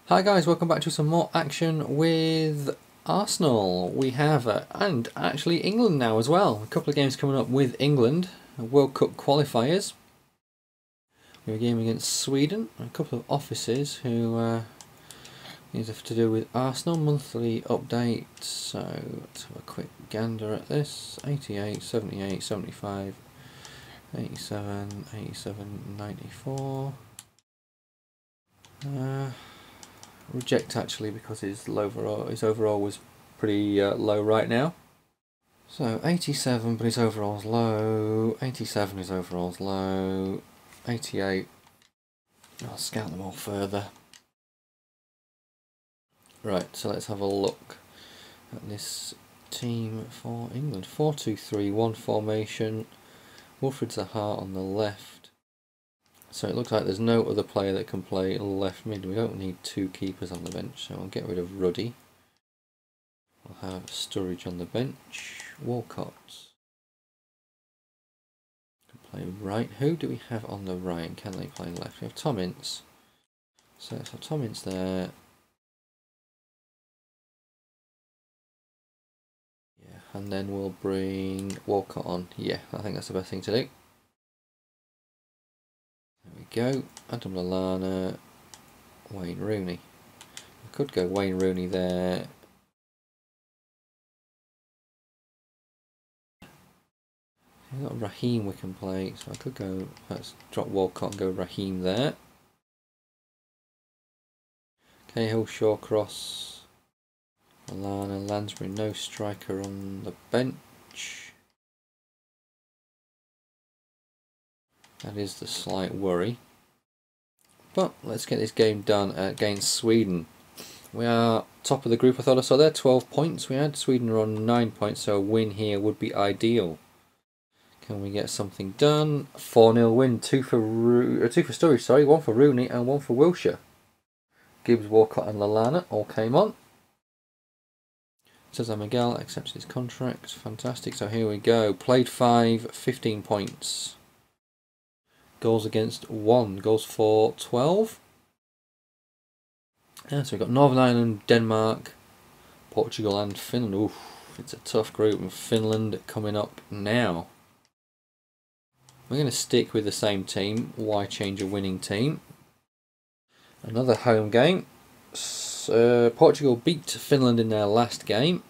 Hi guys, welcome back to some more action with Arsenal. We have, and actually England now as well. A couple of games coming up with England, World Cup qualifiers. We have a game against Sweden, a couple of offices who these have to do with Arsenal monthly update. So let's have a quick gander at this. 88, 78, 75, 87, 87, 94. Reject actually because his overall was pretty low right now. So 87, but his overall's low. 87, his overall's low. 88. I'll scout them all further. Right, so let's have a look at this team for England. 4-2-3-1 formation. Wilfred Zaha on the left. So it looks like there's no other player that can play left mid. We don't need two keepers on the bench, so I'll get rid of Ruddy. We'll have Sturridge on the bench. Walcott can play right. Who do we have on the right? Can they play left? We have Tom Ince. So let's have Tom Ince there. Yeah, and then we'll bring Walcott on. Yeah, I think that's the best thing to do. There we go. Adam Lallana, Wayne Rooney. I could go Wayne Rooney there. We've got Raheem we can play, so I could go, let's drop Walcott and go Raheem there. Cahill, Shawcross, Lallana, Lansbury, no striker on the bench. That is the slight worry. But let's get this game done against Sweden. We are top of the group, I thought I saw there, 12 points. We had Sweden are on 9 points, so a win here would be ideal. Can we get something done? 4-0 win, two for Sturridge, sorry, one for Rooney and one for Wilshere. Gibbs, Walcott and Lallana all came on. Cesar Miguel accepted his contract. Fantastic. So here we go. Played 5, 15 points. Goals against 1. Goals for 12. And so we've got Northern Ireland, Denmark, Portugal and Finland. Oof, it's a tough group. And Finland coming up now. We're going to stick with the same team. Why change a winning team? Another home game. Portugal beat Finland in their last game.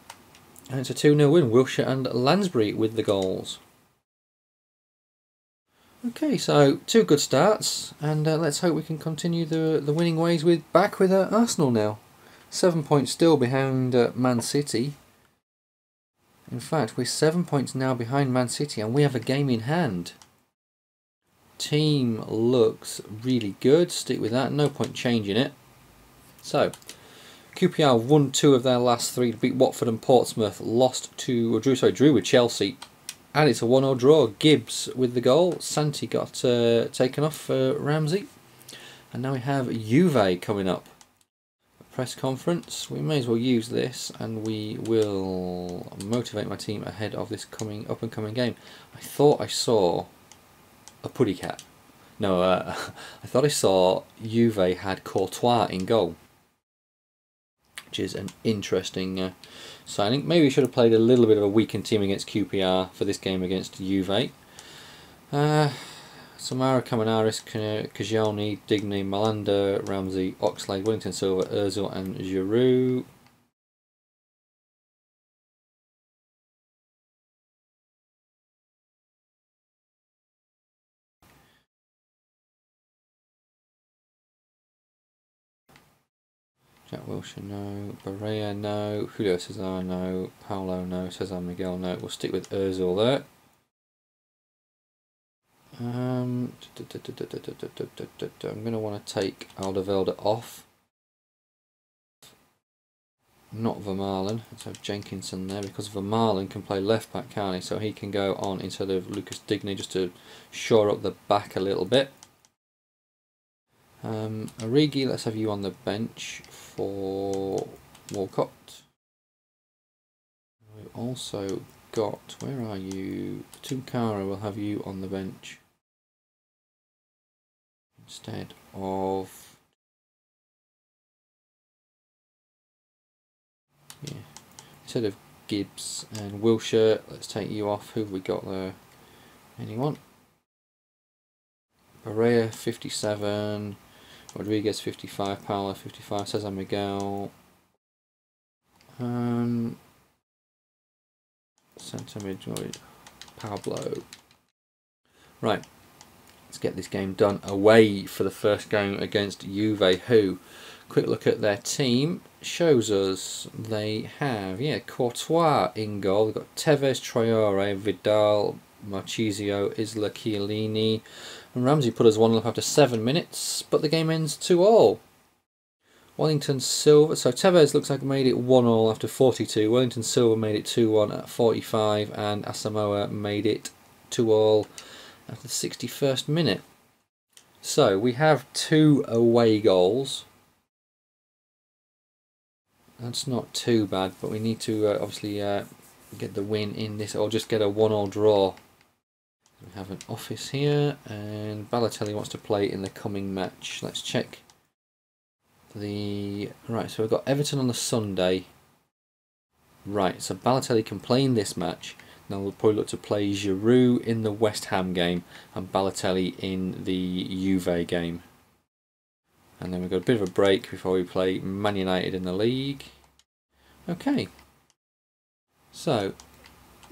And it's a 2-0 win. Wilshere and Lansbury with the goals. Okay, so 2 good starts. And let's hope we can continue the winning ways back with Arsenal now. 7 points still behind Man City. In fact, we're 7 points now behind Man City and we have a game in hand. Team looks really good, stick with that, no point changing it. So, QPR won 2 of their last 3 to beat Watford and Portsmouth, drew with Chelsea, and it's a 1-0 draw. Gibbs with the goal, Santi got taken off for Ramsey, and now we have Juve coming up. A press conference, we may as well use this and we will motivate my team ahead of this up and coming game. I thought I saw a putty cat. No, I thought I saw Juve had Courtois in goal, which is an interesting signing. Maybe we should have played a little bit of a weakened team against QPR for this game against Juve. Samara, Kamanaris, Kajani, Digny, Malanda, Ramsey, Oxlade, Wellington Silva, Ozil and Giroud. Jack Wilshere, no. Barea, no. Julio Cesar, no. Paulo, no. Cesar Miguel, no. We'll stick with Ozil there. I'm going to want to take Alderweireld off. Not Vermaelen. Let's have Jenkinson there because Vermaelen can play left back, can't he? So he can go on instead of Lucas Digne just to shore up the back a little bit. Origi, let's have you on the bench for Walcott. We've also got, where are you? Tunkara, we'll have you on the bench instead of Yeah. Instead of Gibbs and Wilshire, let's take you off. Who have we got there? Anyone? Pereira 57, Rodriguez 55, Paolo 55, Cesar Miguel. Centre midfield, Pablo. Right, let's get this game done. Away for the first game against Juve, who, quick look at their team, shows us they have, Courtois in goal. They've got Tevez, Traore, Vidal, Marchisio, Isla, Chiellini, and Ramsey put us 1-0 after 7 minutes, but the game ends 2-2. Wellington Silva, so Tevez looks like he made it 1-1 after 42. Wellington Silva made it 2-1 at 45, and Asamoah made it 2-2 after the 61st minute. So we have 2 away goals. That's not too bad, but we need to obviously get the win in this, or just get a 1-1 draw. We have an office here, and Balotelli wants to play in the coming match. Let's check. Right, so we've got Everton on the Sunday. Right, so Balotelli can play in this match. Now we'll probably look to play Giroud in the West Ham game and Balotelli in the Juve game. And then we've got a bit of a break before we play Man United in the league. Okay. So,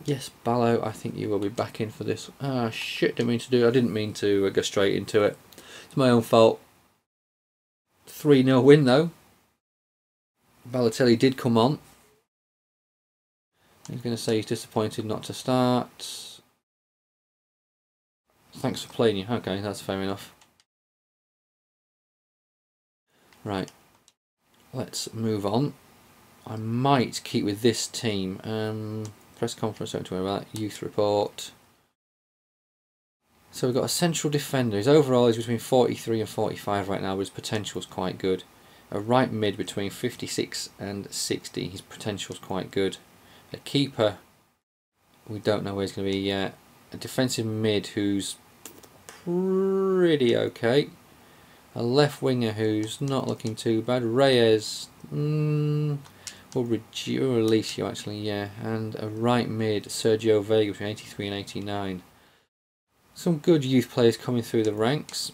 yes, Ballo, I think you will be back in for this. Ah, shit, I didn't mean to go straight into it. It's my own fault. 3-0 win though. Balotelli did come on. He's going to say he's disappointed not to start. Thanks for playing you. Okay, that's fair enough. Right, let's move on. I might keep with this team. Press conference, don't worry about that. Youth report. So we've got a central defender. His overall is between 43 and 45 right now, but his potential is quite good. A right mid between 56 and 60. His potential is quite good. A keeper, we don't know where he's going to be yet. A defensive mid who's pretty okay. A left winger who's not looking too bad. Reyes, will release you actually, yeah. And a right mid, Sergio Vega between 83 and 89. Some good youth players coming through the ranks.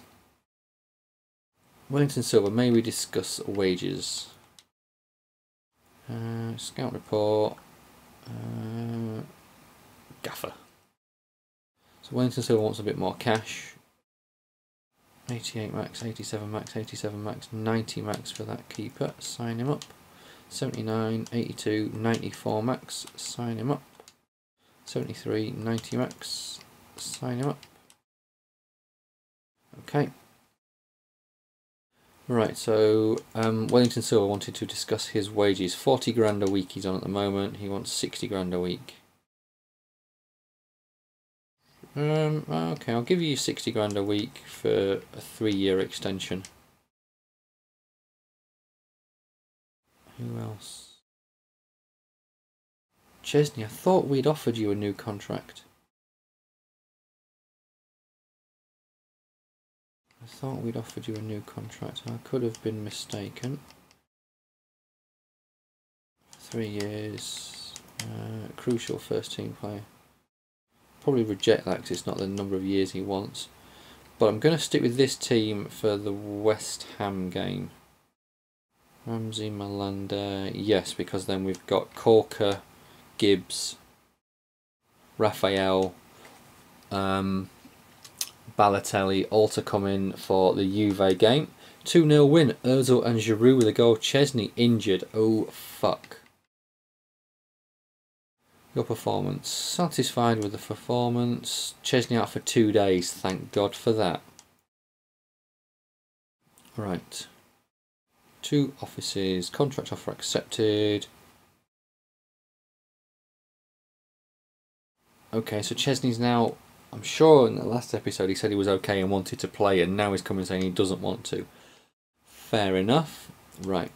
Wellington Silva, may we discuss wages? Scout report. Gaffer. So Wellington Silva wants a bit more cash. 88 max, 87 max, 87 max, 90 max for that keeper. Sign him up. 79, 82, 94 max. Sign him up. 73, 90 max. Sign him up. Okay. Right, so Wellington Silva wanted to discuss his wages. 40 grand a week he's on at the moment. He wants 60 grand a week. Okay, I'll give you 60 grand a week for a 3-year extension. Who else? Chesney, I thought we'd offered you a new contract. I thought we'd offered you a new contract. I could have been mistaken. 3 years. Crucial first team player. Probably reject that because it's not the number of years he wants. But I'm going to stick with this team for the West Ham game. Ramsey, Malanda. Yes, because then we've got Corker, Gibbs, Raphael, Balotelli all to come in for the Juve game. 2-0 win. Ozil and Giroud with a goal. Chesney injured. Oh, fuck. Your performance. Satisfied with the performance. Chesney out for 2 days. Thank God for that. Right. 2 offices. Contract offer accepted. Okay, so Chesney's now... I'm sure in the last episode he said he was okay and wanted to play, and now he's coming saying he doesn't want to. Fair enough. Right.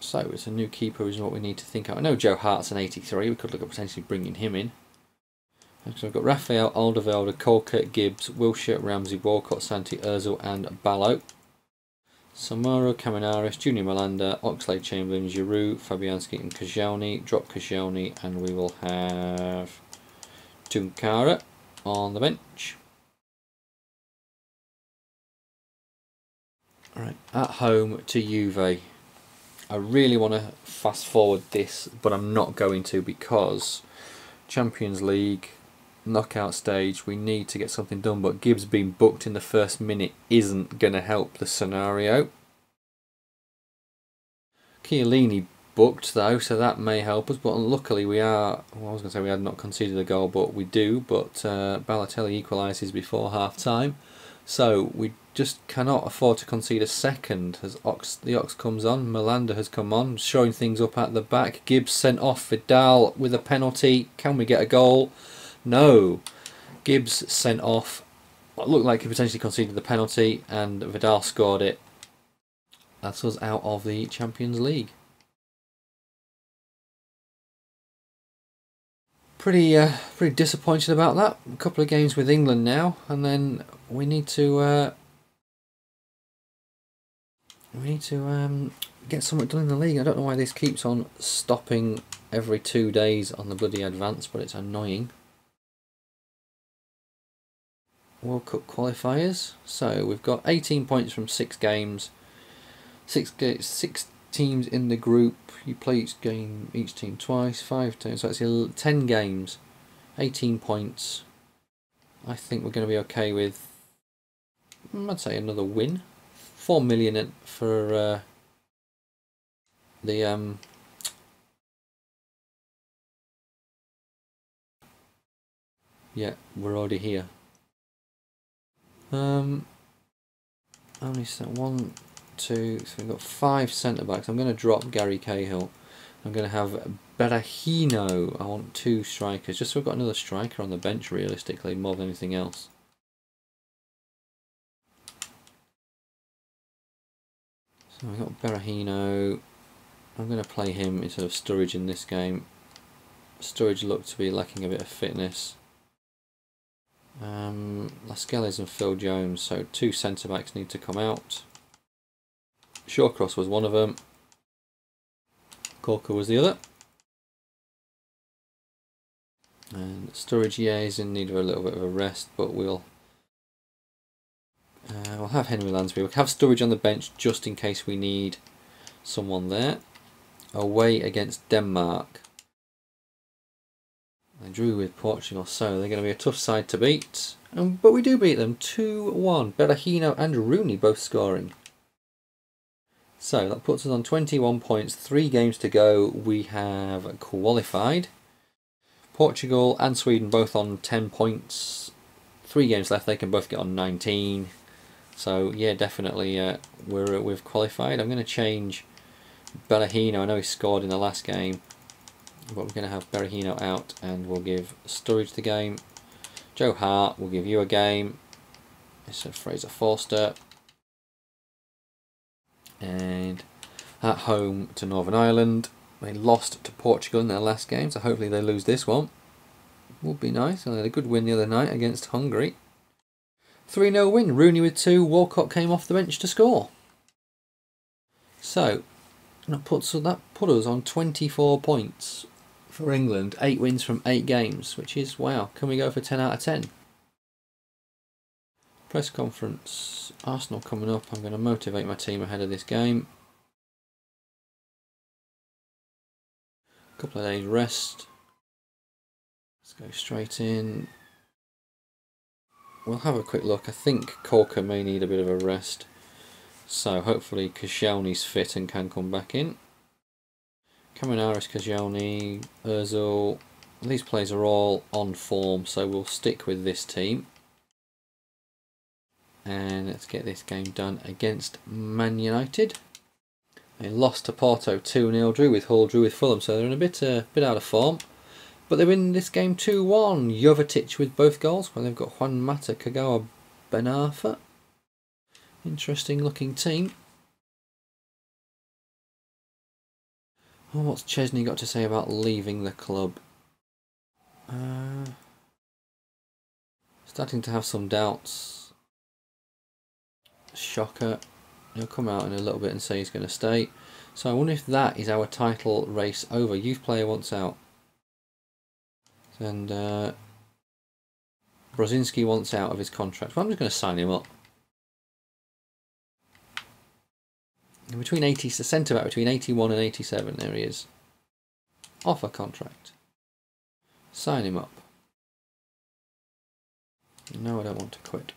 So it's a new keeper is what we need to think of. I know Joe Hart's an 83. We could look at potentially bringing him in. So we've got Raphael, Alderweireld, Colquitt, Gibbs, Wilshire, Ramsey, Walcott, Santi, Ozil and Ballo. Samaro, Kaminaris, Junior Malanda, Oxlade-Chamberlain, Giroud, Fabianski and Koscielny. Drop Koscielny and we will have Tunkara on the bench. Alright, at home to Juve. I really want to fast forward this, but I'm not going to because Champions League, knockout stage, we need to get something done, but Gibbs being booked in the first minute isn't going to help the scenario. Chiellini booked though, so that may help us, but luckily we are, well, I was going to say we had not conceded a goal, but we do, but Balotelli equalises before half time, so we just cannot afford to concede a second as the Ox comes on. Malanda has come on, showing things up at the back. Gibbs sent off. Vidal with a penalty. Can we get a goal? No. Gibbs sent off. What looked like he potentially conceded the penalty, and Vidal scored it. That's us out of the Champions League. Pretty disappointed about that. A couple of games with England now, and then we need to get something done in the league. I don't know why this keeps on stopping every 2 days on the bloody advance, but it's annoying. World Cup qualifiers. So we've got 18 points from 6 games. 6 teams in the group. You play each team twice. 5 times. So that's 10 games. 18 points. I think we're going to be okay with, I'd say, another win. 4 million for the yeah, we're already here. Only one, two, so we've got 5 centre backs. I'm going to drop Gary Cahill. I'm going to have Berahino. I want 2 strikers, just so we've got another striker on the bench realistically, more than anything else. So we've got Berahino. I'm going to play him instead of Sturridge in this game. Sturridge looked to be lacking a bit of fitness. Lascelles and Phil Jones, so 2 centre backs need to come out. Shawcross was one of them. Corker was the other. And Sturridge, yeah, is in need of a little bit of a rest, but we'll have Henry Lansbury. We'll have Sturridge on the bench just in case we need someone there. Away against Denmark. They drew with Portugal, so they're going to be a tough side to beat. But we do beat them 2-1. Berahino and Rooney both scoring. So that puts us on 21 points. 3 games to go. We have qualified. Portugal and Sweden both on 10 points. 3 games left. They can both get on 19. So yeah, definitely we've qualified. I'm going to change Berahino. I know he scored in the last game, but we're going to have Berahino out and we'll give Sturridge the game. Joe Hart, we'll give you a game. It's a Fraser Forster. And at home to Northern Ireland. They lost to Portugal in their last game, so hopefully they lose this one. Would be nice. They had a good win the other night against Hungary. 3-0 win. Rooney with 2. Walcott came off the bench to score. So that put us on 24 points for England. 8 wins from 8 games, which is, wow. Can we go for 10 out of 10? Press conference. Arsenal coming up. I'm going to motivate my team ahead of this game. Couple of days rest. Let's go straight in. We'll have a quick look. I think Corker may need a bit of a rest. So hopefully Koscielny's fit and can come back in. Kaminaris, Koscielny, Ozil. These players are all on form, so we'll stick with this team. And let's get this game done against Man United. They lost to Porto 2-0, drew with Hull, drew with Fulham, so they're in a bit out of form. But they win this game 2-1. Jovetic with both goals. Well, they've got Juan Mata, Kagawa, Benafa. Interesting looking team. Oh, what's Chesney got to say about leaving the club? Starting to have some doubts. Shocker. He'll come out in a little bit and say he's going to stay. So I wonder if that is our title race over. Youth player wants out. And Brozinski wants out of his contract. Well, I'm just going to sign him up. Between 80, the centre back between 81 and 87, there he is. Offer contract. Sign him up. No, I don't want to quit.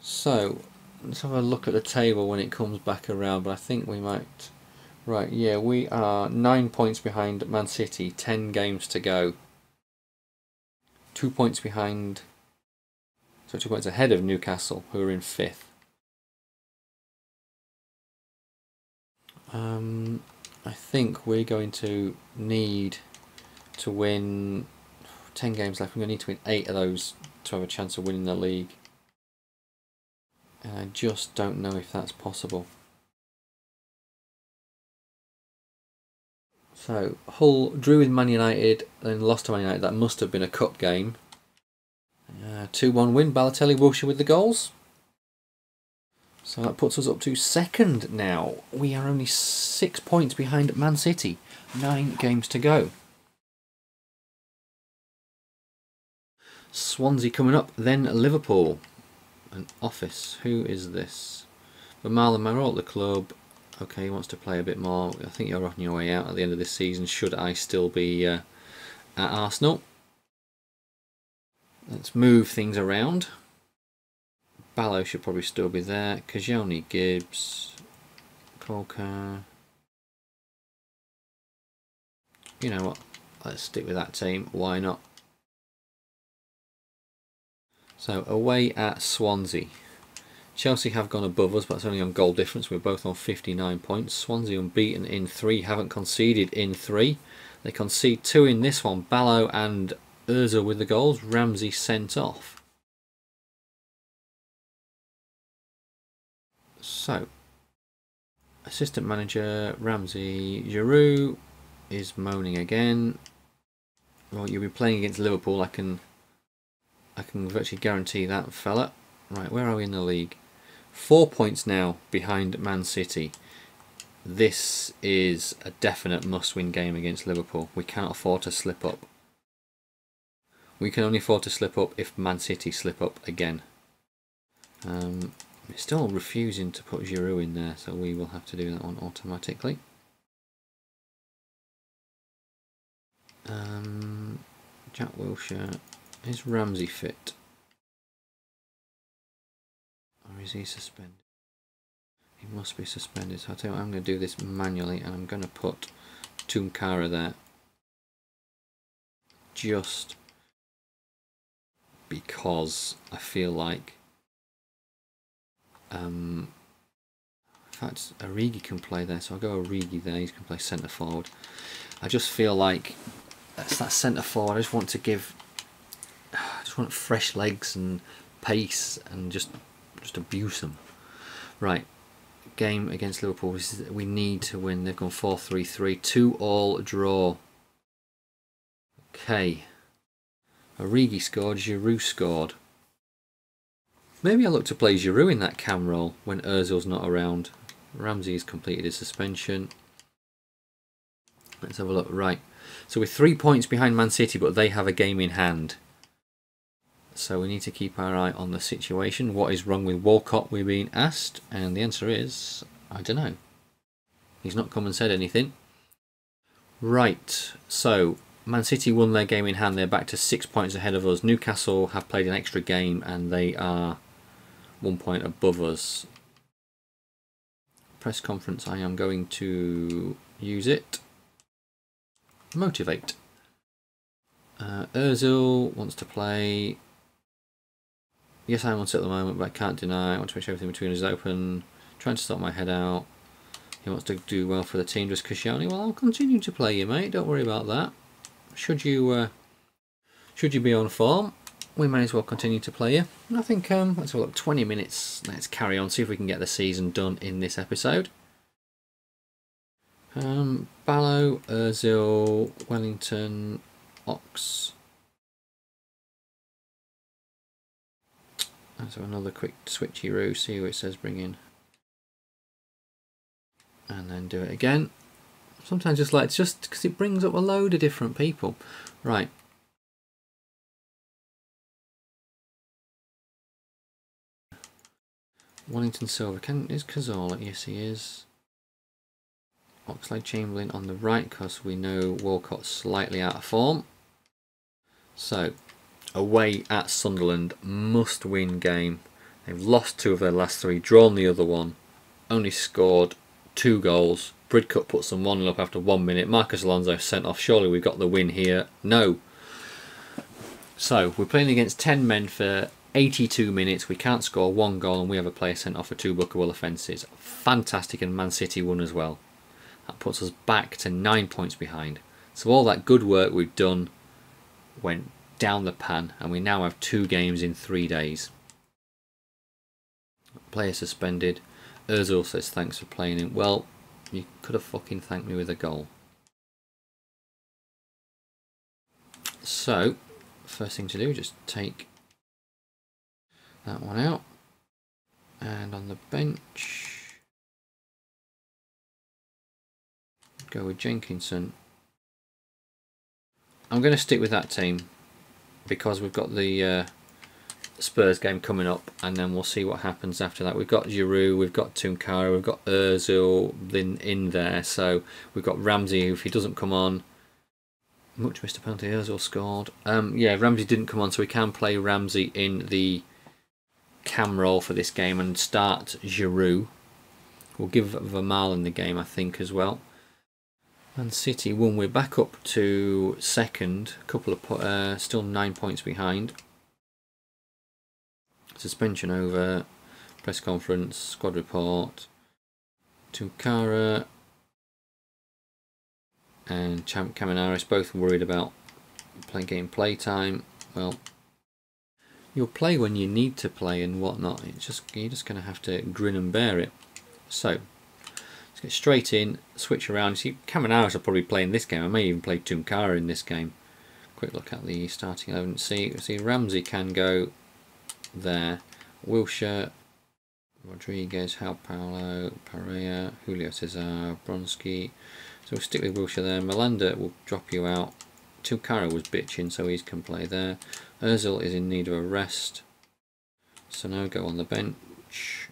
So, let's have a look at the table when it comes back around, but I think we might... Right, yeah, we are 9 points behind Man City, 10 games to go. 2 points behind... So 2 points ahead of Newcastle, who are in 5th. I think we're going to need to win 10 games left. We're going to need to win 8 of those to have a chance of winning the league. And I just don't know if that's possible. So Hull drew with Man United, then lost to Man United. That must have been a cup game. 2-1 win. Balotelli, Wilshere with the goals. So that puts us up to 2nd now. We are only 6 points behind Man City. 9 games to go. Swansea coming up, then Liverpool. An office. Who is this? But Marlon Marot, the club. Okay, he wants to play a bit more. I think you're on your way out at the end of this season, should I still be at Arsenal. Let's move things around. Ballo should probably still be there. Kajoni, Gibbs, Colcar. You know what? Let's stick with that team. Why not? So away at Swansea. Chelsea have gone above us, but it's only on goal difference. We're both on 59 points. Swansea unbeaten in 3, haven't conceded in 3. They concede 2 in this one. Ballo and Ozil with the goals. Ramsey sent off. So, assistant manager Ramsey. Giroud is moaning again. Well, you'll be playing against Liverpool. I can virtually guarantee that, fella. Right, where are we in the league? 4 points now behind Man City. This is a definite must-win game against Liverpool. We cannot afford to slip up. We can only afford to slip up if Man City slip up again. We're still refusing to put Giroud in there, so we will have to do that one automatically. Jack Wilshere. Is Ramsey fit? Or is he suspended? He must be suspended. So I'll tell you what, I'm going to do this manually and I'm going to put Tunkara there. Just because I feel like in fact Origi can play there, so I'll go Origi there. He can play centre forward. I just feel like that's that centre forward. I just want to give, I just want fresh legs and pace and just abuse them. Right, game against Liverpool. We need to win. They've gone 4-3-3, 2-2 draw. Okay, Origi scored. Giroud scored. Maybe I look to play Giroud in that cam role when Ozil's not around. Ramsey has completed his suspension. Let's have a look. Right, so we're 3 points behind Man City, but they have a game in hand. So we need to keep our eye on the situation. What is wrong with Walcott, we're being asked, and the answer is, I don't know. He's not come and said anything. Right, so Man City won their game in hand. They're back to 6 points ahead of us. Newcastle have played an extra game and they are 1 point above us. Press conference, I am going to use it. Motivate. Ozil wants to play. Yes, I want it at the moment, but I can't deny. I want to make sure everything between us is open. Trying to sort my head out. He wants to do well for the team. Just Koscielny. Well, I'll continue to play you, mate. Don't worry about that. Should you be on form, we may as well continue to play you. And I think let's have a look. 20 minutes. Let's carry on. See if we can get the season done in this episode. Ballo, Ozil, Wellington, Ox. Let's have another quick switcheroo, see who it says bring in. And then do it again. Sometimes just like, just because it brings up a load of different people. Right. Wellington Silva. Is Cazorla? Yes, he is. Oxlade-Chamberlain on the right, because we know Walcott's slightly out of form. So, away at Sunderland, must-win game. They've lost 2 of their last 3, drawn the other one, only scored 2 goals. Bridcut puts them 1-0 up after 1 minute. Marcus Alonso sent off. Surely we got the win here. No. So, we're playing against 10 men for 82 minutes. We can't score 1 goal, and we have a player sent off for 2 bookable offences. Fantastic, and Man City won as well. That puts us back to 9 points behind. So all that good work we've done went down the pan, and we now have 2 games in 3 days. Player suspended. Ozil says thanks for playing him. Well, you could have fucking thanked me with a goal. So, first thing to do, just take that one out. And on the bench, go with Jenkinson. I'm going to stick with that team because we've got the Spurs game coming up, and then we'll see what happens after that. We've got Giroud, we've got Tunkara, we've got Ozil in there, so we've got Ramsey, who if he doesn't come on, much missed a penalty. Ozil scored. Yeah, Ramsey didn't come on, so we can play Ramsey in the cam role for this game and start Giroud. We'll give Vermaelen the game, I think, as well. Man City won. We're back up to second. A couple of still 9 points behind. Suspension over. Press conference. Squad report. Tunkara and Caminaris both worried about getting play time. Well, you'll play when you need to play and whatnot. It's just, you're just going to have to grin and bear it. So, let's get straight in, switch around. You see, Caminaris will probably play in this game. I may even play Tunkara in this game. Quick look at the starting 11. See Ramsey can go there. Wilshere, Rodriguez, Paulo, Pereira, Julio Cesar, Bronski. So we'll stick with Wilshere there. Melanda will drop you out. Tunkara was bitching, so he can play there. Ozil is in need of a rest, so now go on the bench.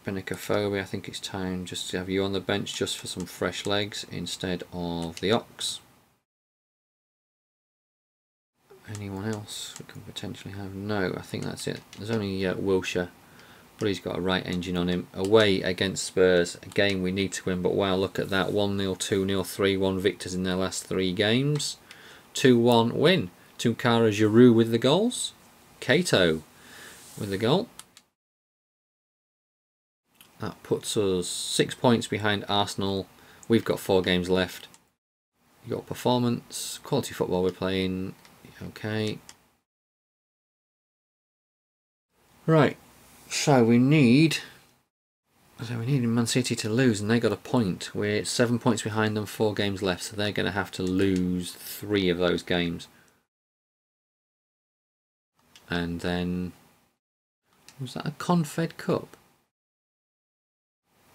Benicophobia, I think it's time just to have you on the bench just for some fresh legs instead of the Ox. Anyone else we can potentially have? No, I think that's it. There's only Wilshere, but he's got a right engine on him. Away against Spurs, a game we need to win, but wow, look at that. 1-0, 2-0, 3-1 victors in their last 3 games. 2-1 win. Tunkara, Giroud with the goals. Cato with the goal. That puts us 6 points behind Arsenal. We've got 4 games left. You've got performance, quality football we're playing. Okay. Right. So we need Man City to lose, and they got a point. We're 7 points behind them, 4 games left, so they're going to have to lose 3 of those games. And then, was that a Confed Cup?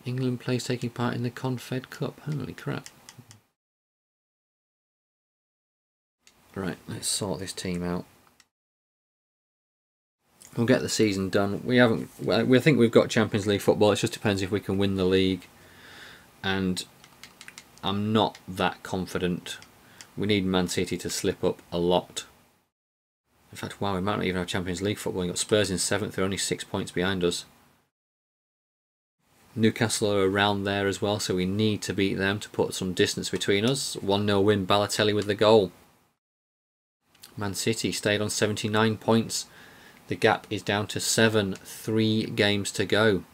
England plays taking part in the Confed Cup. Holy crap. Right, let's sort this team out. We'll get the season done. We think we've got Champions League football. It just depends if we can win the league. And I'm not that confident. We need Man City to slip up a lot. In fact, wow, we might not even have Champions League football. We've got Spurs in 7th. They're only 6 points behind us. Newcastle are around there as well, so we need to beat them to put some distance between us. 1-0 win, Balotelli with the goal. Man City stayed on 79 points. The gap is down to 7, 3 games to go.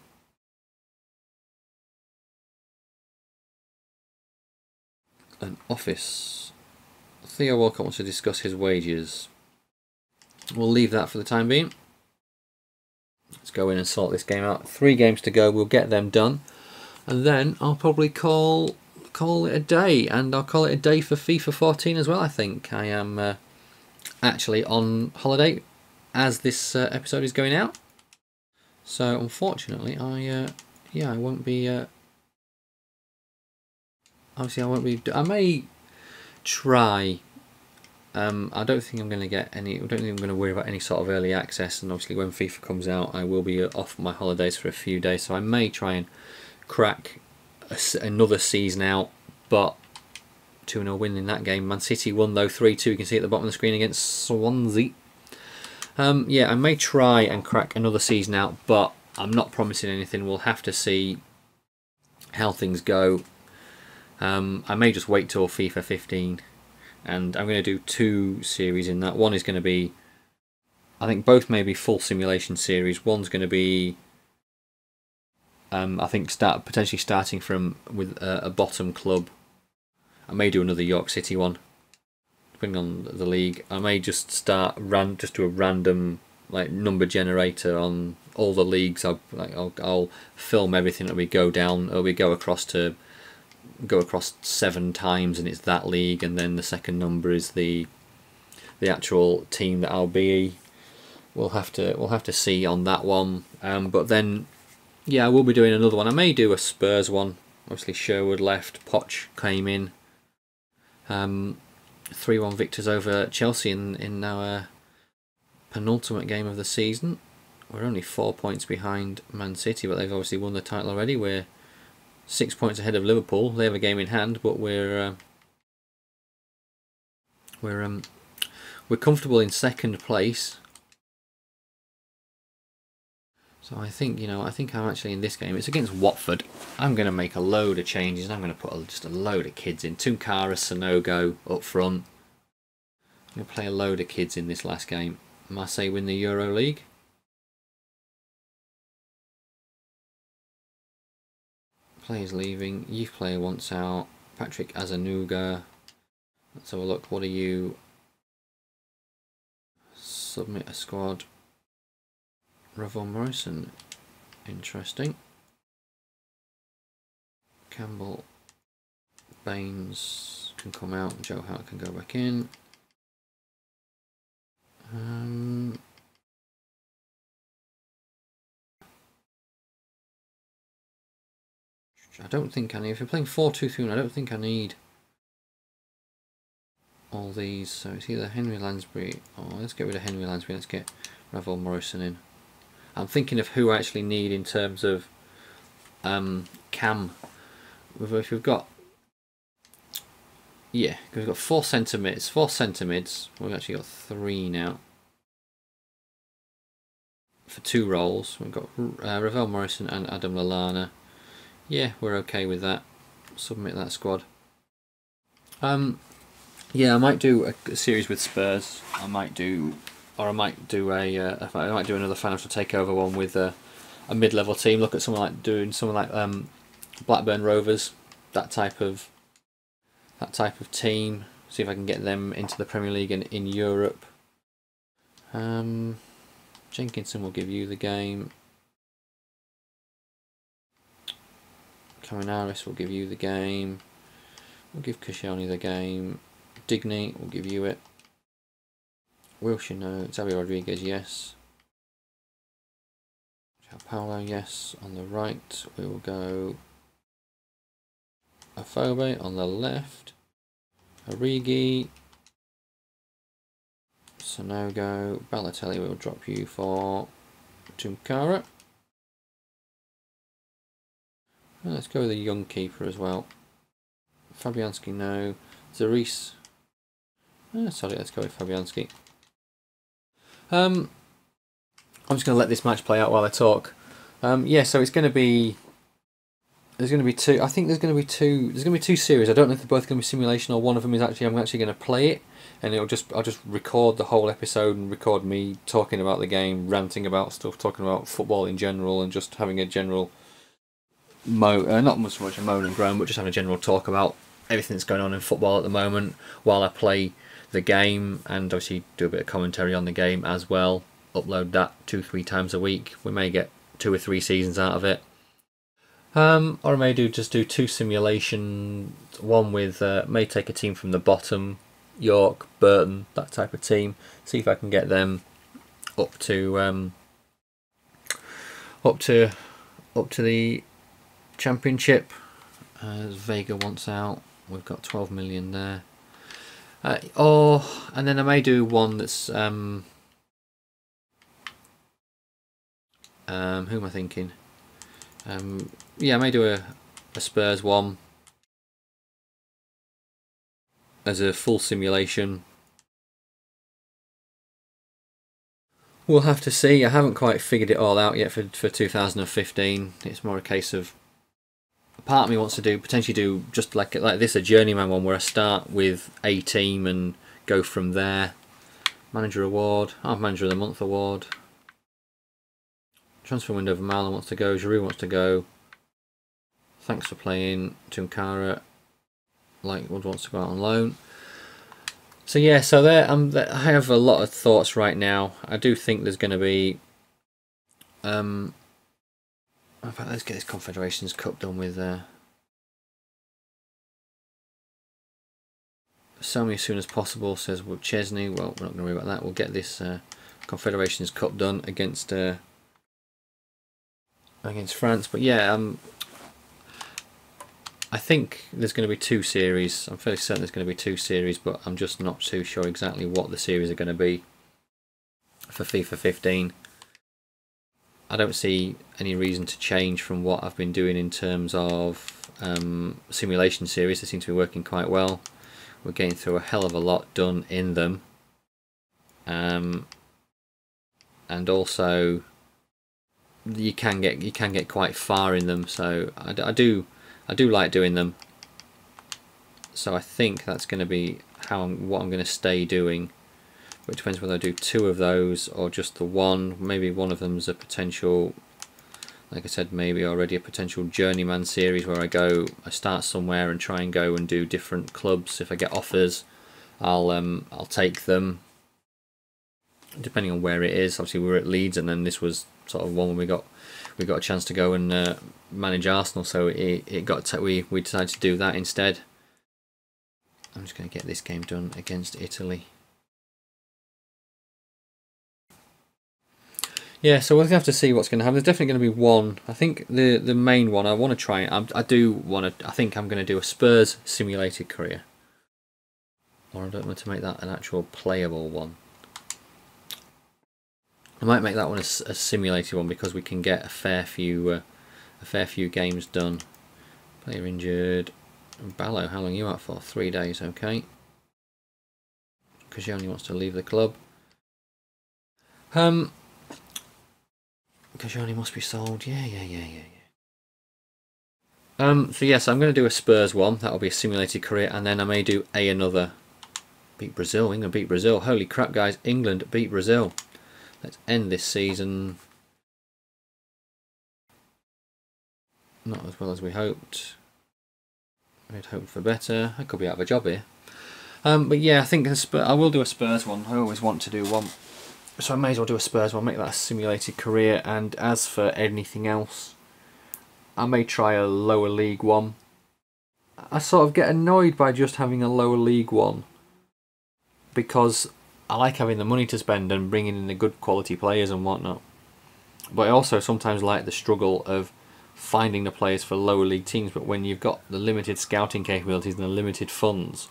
An office. Theo Walcott wants to discuss his wages. We'll leave that for the time being. Let's go in and sort this game out. 3 games to go. We'll get them done. And then I'll probably call it a day. And I'll call it a day for FIFA 14 as well, I think. I am actually on holiday as this episode is going out. So unfortunately, I won't be. Obviously, I won't be. I may try. I don't think I'm going to get any. I don't think I'm going to worry about any sort of early access. And obviously, when FIFA comes out, I will be off my holidays for a few days. So I may try and crack another season out. But 2-0 win in that game. Man City won though 3-2. You can see at the bottom of the screen against Swansea. Yeah, I may try and crack another season out, but I'm not promising anything. We'll have to see how things go. I may just wait till FIFA 15. And I'm going to do 2 series in that. One is going to be, I think both may be full simulation series. One's going to be, I think potentially starting from with a bottom club. I may do another York City one, depending on the league. I may just do a random like number generator on all the leagues. I'll film everything that we go down, or we go across 7 times, and it's that league, and then the second number is the actual team that I'll be. We'll have to see on that one. But then, yeah, I will be doing another one. I may do a Spurs one. Obviously, Sherwood left, Poch came in. 3-1 victors over Chelsea in our penultimate game of the season. We're only 4 points behind Man City, but they've obviously won the title already. We're 6 points ahead of Liverpool. They have a game in hand, but we're comfortable in second place. So I think I'm actually in this game. It's against Watford. I'm going to make a load of changes. I'm going to put just a load of kids in. Tunkara, Sanogo up front. I'm going to play a load of kids in this last game. Marseille win the Euro League. Players leaving. Youth player wants out. Patrick Azanuga. Let's have a look. What are you? Submit a squad. Ravon Morrison. Interesting. Campbell. Baines can come out. Joe Hart can go back in. I don't think I need. If you're playing 4-2-3-1, I don't think I need all these. So it's either Henry Lansbury. Oh, let's get rid of Henry Lansbury. Let's get Ravon Morrison in. I'm thinking of who I actually need in terms of cam. If we've got, yeah, we've got 4 centre mids. 4 centre mids. We've actually got 3 now for 2 roles. We've got Ravon Morrison and Adam Lallana. Yeah, we're okay with that. Submit that squad. Yeah, I might do a series with Spurs. I might do another financial takeover one with a mid-level team. Look at someone like Blackburn Rovers, that type of team. See if I can get them into the Premier League and in Europe. Jenkinson will give you the game. Caminaris will give you the game. We'll give Koscielny the game. Digny will give you it. Wilshere, no. Xavi Rodriguez, yes. Paulo, yes. On the right, we will go Afobe. On the left, Origi. Sanogo. Balotelli will drop you for Tunkara. Well, let's go with a young keeper as well. Fabianski, no. Zarice. Sorry, let's go with Fabianski. I'm just going to let this match play out while I talk. Yeah, so it's going to be. There's going to be 2. I think there's going to be 2. There's going to be 2 series. I don't know if they're both going to be simulation or one of them is actually. I'm actually going to play it, and I'll just record the whole episode and record me talking about the game, ranting about stuff, talking about football in general, and just having a general. Not much a moan and groan, but just having a general talk about everything that's going on in football at the moment while I play the game, and obviously do a bit of commentary on the game as well. Upload that 2-3 times a week. We may get 2 or 3 seasons out of it. Or I may just do 2 simulations. One with may take a team from the bottom, York, Burton, that type of team. See if I can get them up to up to the championship. As Vega wants out, we've got 12 million there. And then I may do one that's who am I thinking? Yeah, I may do a Spurs one as a full simulation. We'll have to see. I haven't quite figured it all out yet for 2015. It's more a case of, part of me wants to potentially do just like this, a journeyman one where I start with a team and go from there. Manager award, Manager of the Month award. Transfer window of Marlon wants to go, Giroud wants to go. Thanks for playing, Tunkara. Lightwood wants to go out on loan. So yeah, so there I have a lot of thoughts right now. I do think there's going to be in fact, let's get this Confederations Cup done with sell me as soon as possible, says Chesney. Well, we're not going to worry about that. We'll get this Confederations Cup done against France. But yeah, I think there's going to be 2 series. I'm fairly certain there's going to be 2 series, but I'm just not too sure exactly what the series are going to be for FIFA 15. I don't see any reason to change from what I've been doing in terms of simulation series. They seem to be working quite well. We're getting through a hell of a lot done in them, and also you can get quite far in them. So I do like doing them. So I think that's going to be what I'm going to stay doing. But it depends whether I do 2 of those or just the one. Maybe one of them's a potential, like I said, maybe already a potential journeyman series where I start somewhere and try and go and do different clubs. If I get offers, I'll take them, depending on where it is. Obviously we were at Leeds, and then this was sort of one when we got a chance to go and manage Arsenal, so we decided to do that instead. I'm just going to get this game done against Italy. Yeah, so we'll have to see what's going to happen. There's definitely going to be one. I think the main one I want to try. I think I'm going to do a Spurs simulated career, or I don't want to make that an actual playable one. I might make that one a simulated one because we can get a fair few games done. Player injured. Ballo, how long are you out for? 3 days, okay. Koscielny wants to leave the club. Koscielny must be sold. Yeah. So yes, I'm going to do a Spurs one. That'll be a simulated career, and then I may do another. Beat Brazil. England beat Brazil. Holy crap, guys! England beat Brazil. Let's end this season not as well as we hoped. We'd hoped for better. I could be out of a job here. But yeah, I think I will do a Spurs one. I always want to do one. So I may as well do a Spurs one, make that a simulated career. And as for anything else, I may try a lower league one. I sort of get annoyed by just having a lower league one, because I like having the money to spend and bringing in the good quality players and whatnot. But I also sometimes like the struggle of finding the players for lower league teams. But when you've got the limited scouting capabilities and the limited funds,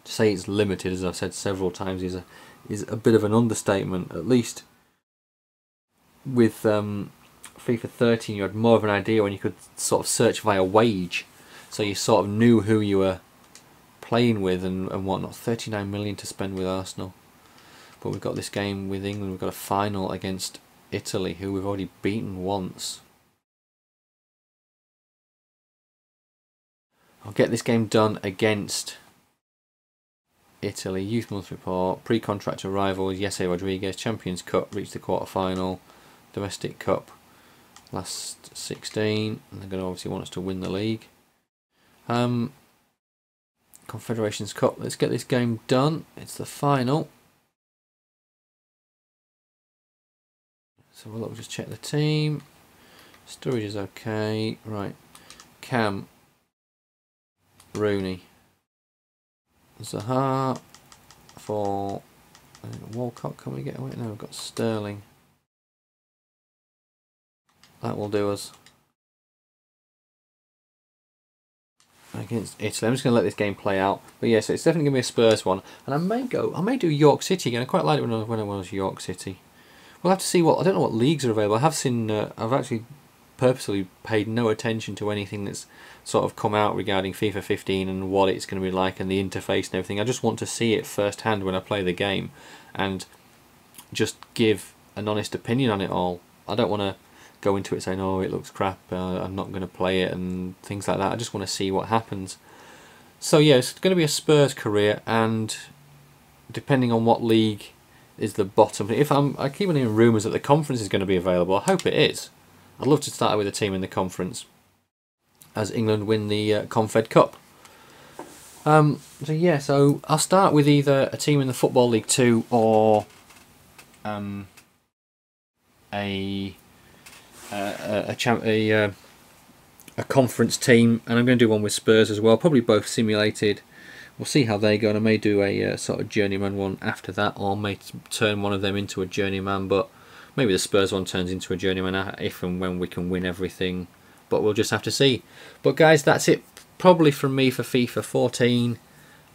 to say it's limited, as I've said several times, is a bit of an understatement. At least with FIFA 13 you had more of an idea when you could sort of search via wage, so you sort of knew who you were playing with and whatnot. 39 million to spend with Arsenal, but we've got this game with England. We've got a final against Italy, who we've already beaten once. I'll get this game done against Italy. Youth Month Report, pre-contract arrivals, Jesse Rodriguez, Champions Cup, reached the quarter-final, Domestic Cup, last 16, and they're going to obviously want us to win the league. Confederations Cup, let's get this game done. It's the final. So we'll just check the team. Storage is okay. Right. Cam, Rooney, Zaha for Walcott, can we get away? No, we've got Sterling. That will do us. Against Italy. I'm just going to let this game play out. But yeah, so it's definitely going to be a Spurs one. And I may do York City again. I quite liked it when I was York City. We'll have to see I don't know what leagues are available. I have seen, I've actually purposely paid no attention to anything that's sort of come out regarding FIFA 15 and what it's going to be like and the interface and everything. I just want to see it firsthand when I play the game and just give an honest opinion on it all. I don't want to go into it saying, oh, it looks crap, I'm not going to play it and things like that. I just want to see what happens. So yeah, it's going to be a Spurs career, and depending on what league is the bottom, I keep on hearing rumours that the conference is going to be available. I hope it is. I'd love to start with a team in the conference as England win the Confed Cup. So yeah, so I'll start with either a team in the Football League 2 or a conference team, and I'm going to do one with Spurs as well, probably both simulated. We'll see how they go, and I may do a sort of journeyman one after that, or may turn one of them into a journeyman, but maybe the Spurs one turns into a journeyman if and when we can win everything, but we'll just have to see. But guys, that's it probably from me for FIFA 14,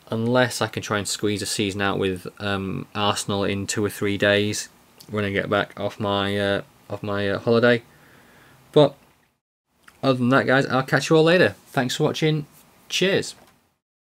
unless I can try and squeeze a season out with Arsenal in 2 or 3 days when I get back off my holiday. But other than that, guys, I'll catch you all later. Thanks for watching. Cheers.